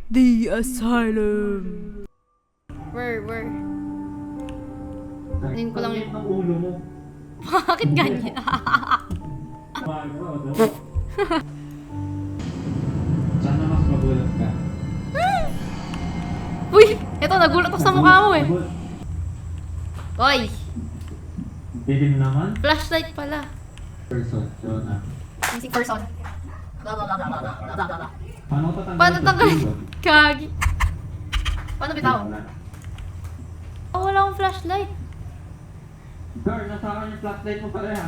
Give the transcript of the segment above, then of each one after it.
The asylum. Where? Tingin ko lang Ang ng ulo mo. Bakit ganyan? Sana mas magulat ka. Uy! Eto, nagulat ako sa mukha mo eh. Oy! Dilim naman. Flashlight pala. Person, Jonah. Missing person. Paano ko tatanggalin? Paano sa tanggalin? ulo? Kagi. Paano bitaw? Wala. Oh, wala akong flashlight. Girl, nasa akin yung flashlight mo pareha.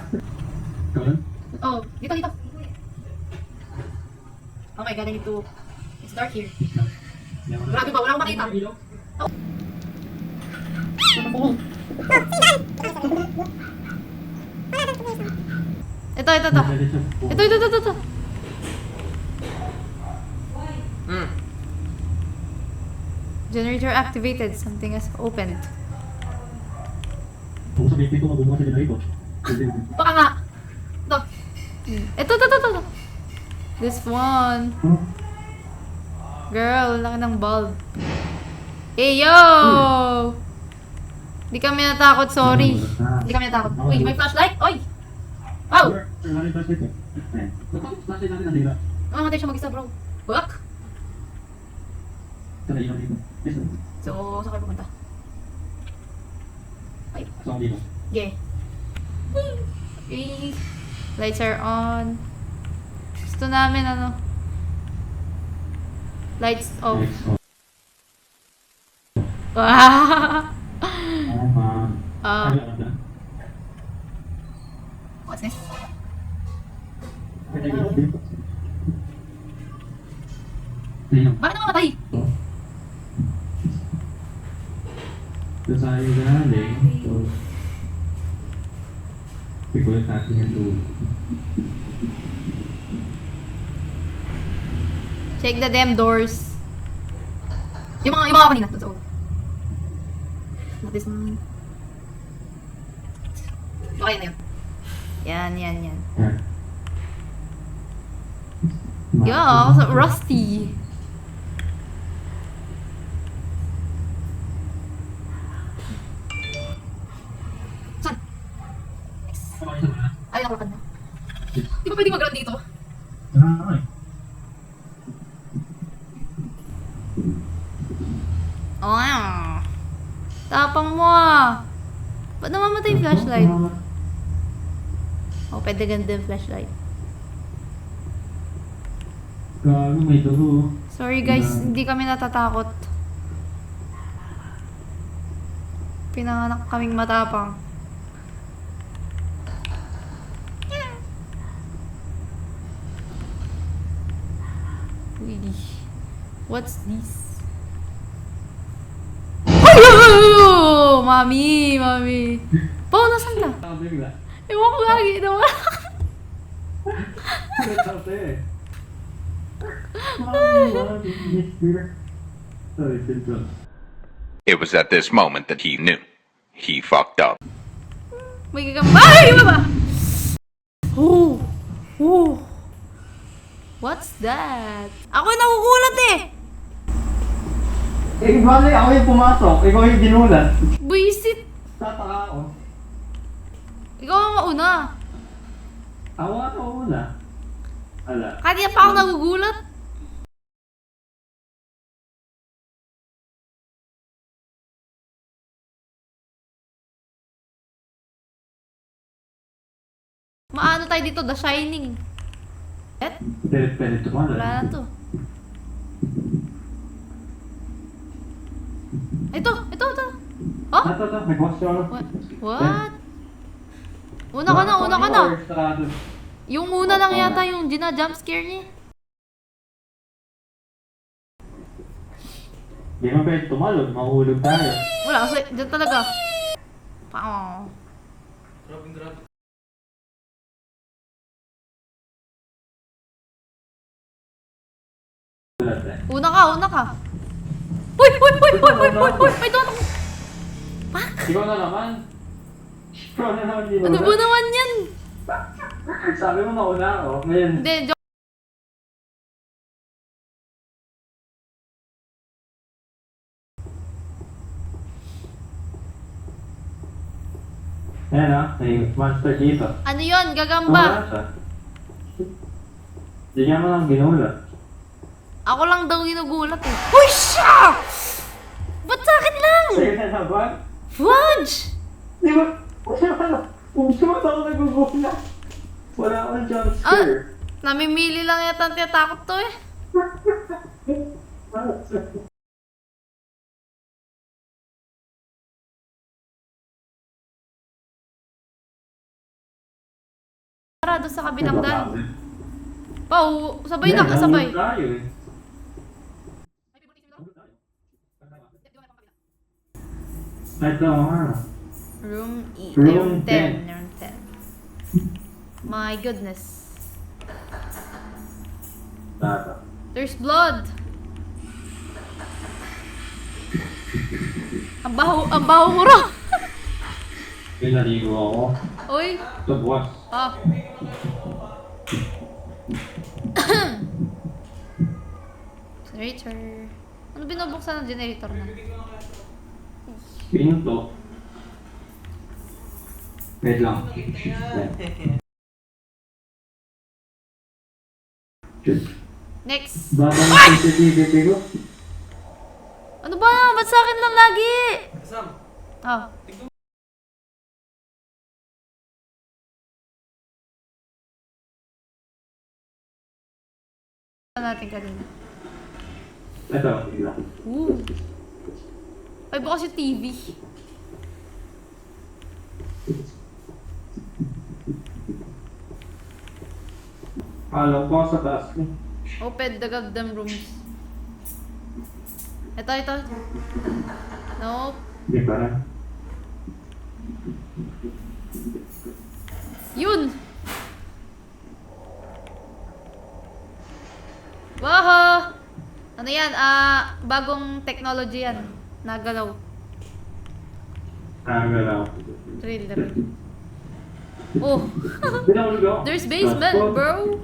Girl? Oh, dito. Oh my god, I need to... It's dark here. Grabe ba? Wala akong makita. Oh. Ito. Ito. Generator activated. Something has opened. Kung sabihin ko, magbubukas sa generator. Baka nga. Ito. Ito. This one. Girl, laki ng bulb. Hey, yo! Di kami natakot, sorry. Di kami natakot. Uy, may flashlight? Oy! Wow! Wala yung flashlight eh. Flashlight natin nasira. Mamatay siya mag-isa, bro. Wak! Ito na yun dito. So, saan kayo pumunta? Ay, So, ako dito. okay. Okay. Lights are on. Gusto namin, lights off. Next one. Wow! Ano ka? What's this? Bakit namamatay? Doon sa akin galing. So, pikulit natin yung dulo. Check the damn doors. Yung mga kanina. Doon sa ulo. Not this one. Okay na yun. Yan. Yan. Yeah, so rusty. Saan? Ay, nakalakad na. Di ba pwede mag-run dito? Oh, tapang mo ah. Ba't namamatay yung flashlight? Oh, pwede ganda yung flashlight. Gago, may dugo. Sorry guys, hindi kami natatakot. Pinanganak kaming matapang. Uy, what's this? Ay! Mami! Pao, nasan ka? Bigla. Ewan ko lagi naman. It was at this moment that he knew. He fucked up. May gagambay! Baba! Oh! What's that? Ako yung nakukulat eh! Eh, bali ako yung pumasok. Ikaw yung ginulat. Buisit! Tataka ako. Ikaw ang mauna. Ako nga ito una. Ala. Kaya pa ako nagugulat. Maano tayo dito? The Shining. Pilit-pilit tumala. Wala na to. Ito. Oh? Ito. Nag-watch ako. What? Una ka na. Yung una lang yata yung jump scare niya. Di mo pwede tumalon. Mahulog tayo. Wala kasi dyan talaga. Pao. Una ka. Uy! May doon ako. Ikaw na naman. Ikaw na naman. Ano ba naman yan? Sabi mo mauna ako. Ngayon. Hindi, Ayan ah, may monster dito. Ano yon? Wala Gagamba. siya. Hindi niya mo lang ginulat. Ako lang daw ginugulat eh. Uy, siya! Ba't sa akin lang? Sa'yo na naman? Fudge! Di ba? Kung sumat ako nagugulat. Wala akong jump scare. Namimili lang yata ang tinatakot to eh. Parado sa kabilang daan. Pau, sabay na, sabay. Tayo eh. Ito nga. Room E. Room 10. Room 10. My goodness. Tata. There's blood. Ang baho mo raw. Pinaligo ako. Uy. Ito buwas. Ah. Generator. Ano binubuksan ng generator na? Pinto. Wait lang. Ayan. Next. Bata ng CCTV ko. Ano ba? Ba't sa akin lang lagi? Ah. Ano natin kanina? Ito. Bigla. Ooh. Ay, bukas yung TV. Alam ko sa taas ko. Open the goddamn rooms. Ito. Nope. Hindi pa rin. Yun! Wow! Ano yan? Bagong technology yan. Nagalaw. Nagalaw. Thriller. Oh! Binauligo. There's basement, bro!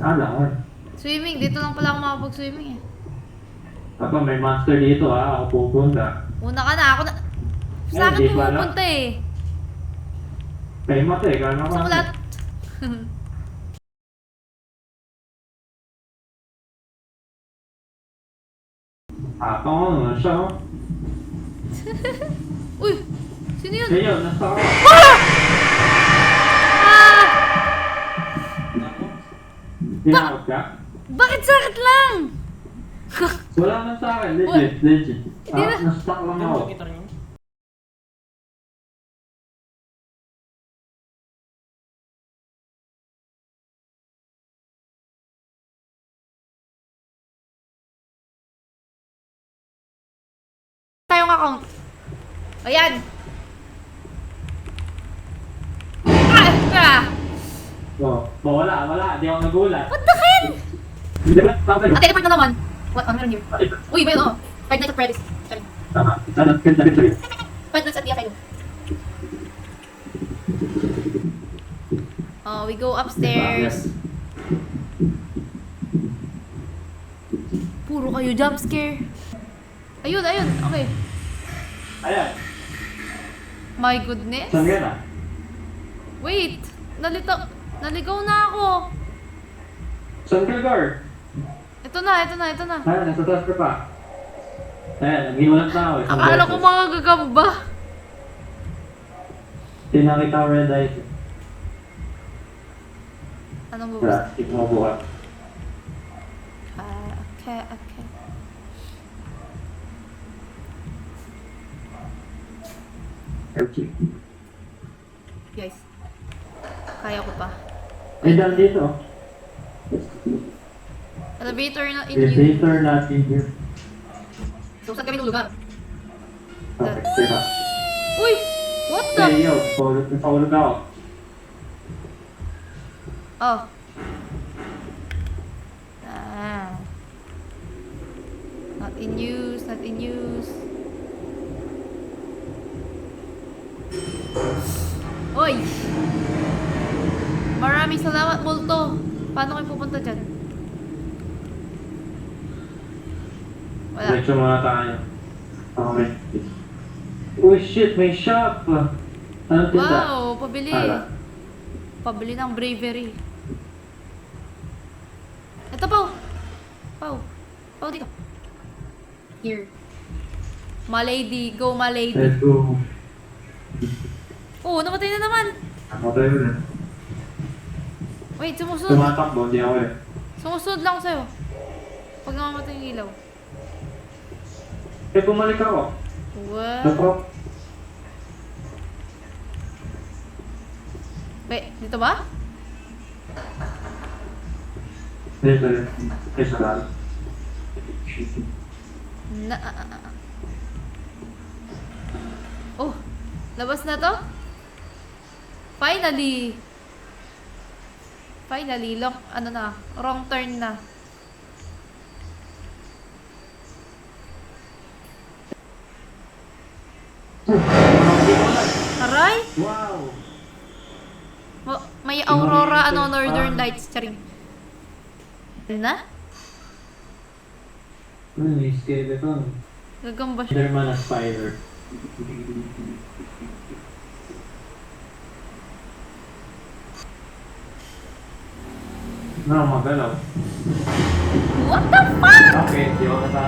Ala, Swimming. Dito lang pala ako makapag-swimming eh. Papa, may monster dito ha. Ako pupunta. Una ka na. Ako na. Sa akin Hindi pala. pumupunta eh. May mata eh. Kaya Gusto ko lahat. Ako nga siya. Oh. Uy! Sino yun? Siya yun. Nasa ako. Ah! Tinawag ka? Bakit sakit lang? Wala na sa akin. Legit. Hindi na. Na-stuck lang ako. Tayong account. Ayan. Ah! Oh, wala. Di ako nagulat. What the hell? Hindi ba? Tama yun. Teleport na naman. What? Ano meron here? Uy, ba yun? Oh. Five Nights at Freddy's. Sorry. Tama. Sana, ganda rin sa'yo. Five Nights at DFI. Oh, we go upstairs. Puro kayo jump scare. Ayun. Okay. Ayan. My goodness. Saan ka na? Wait. Naligaw na ako. Saan ka, Gar? Ito na. Ayan, nasa taas ka pa. Ayan, nag-iwalat na ako. Akala ko mga gagamba. Tinakita ko red eye. Anong Tara, bubus? keep mo bukas. Okay. Okay. Guys. Kaya ko pa. Ay, dahil dito. Elevator na in you. Elevator natin here. So, saan kami ng lugar? Okay, teka. Uy! What the? Hey, yo, paulog ako. Oh. Not in use. Oy! Maraming salamat, Multo. Paano kayo pupunta dyan? Wala. Diretso muna tayo. Okay. Oh shit, may shop! Anong tinda? Wow, pabili. Ala. Pabili ng bravery. Ito, Pao. Pao. Pao dito. Here. Malady. Go, Malady. Let's go. Oh, namatay na naman. Ako tayo na. Wait, sumusunod. Tumatakbo, hindi ako eh. Sumusunod lang sa'yo. Pag namamatay yung ilaw. Eh, bumalik ako. What? Ako. Wait, dito ba? Dito. Isa lang. Na... Oh, labas na to? Finally! Finally, wrong turn na. Aray! Wow! May aurora, northern lights, charing. Ano na? Ano yung skeleton? Gagamba siya. Enderman na spider. No, magalaw. What the fuck? Okay, di ako kasama.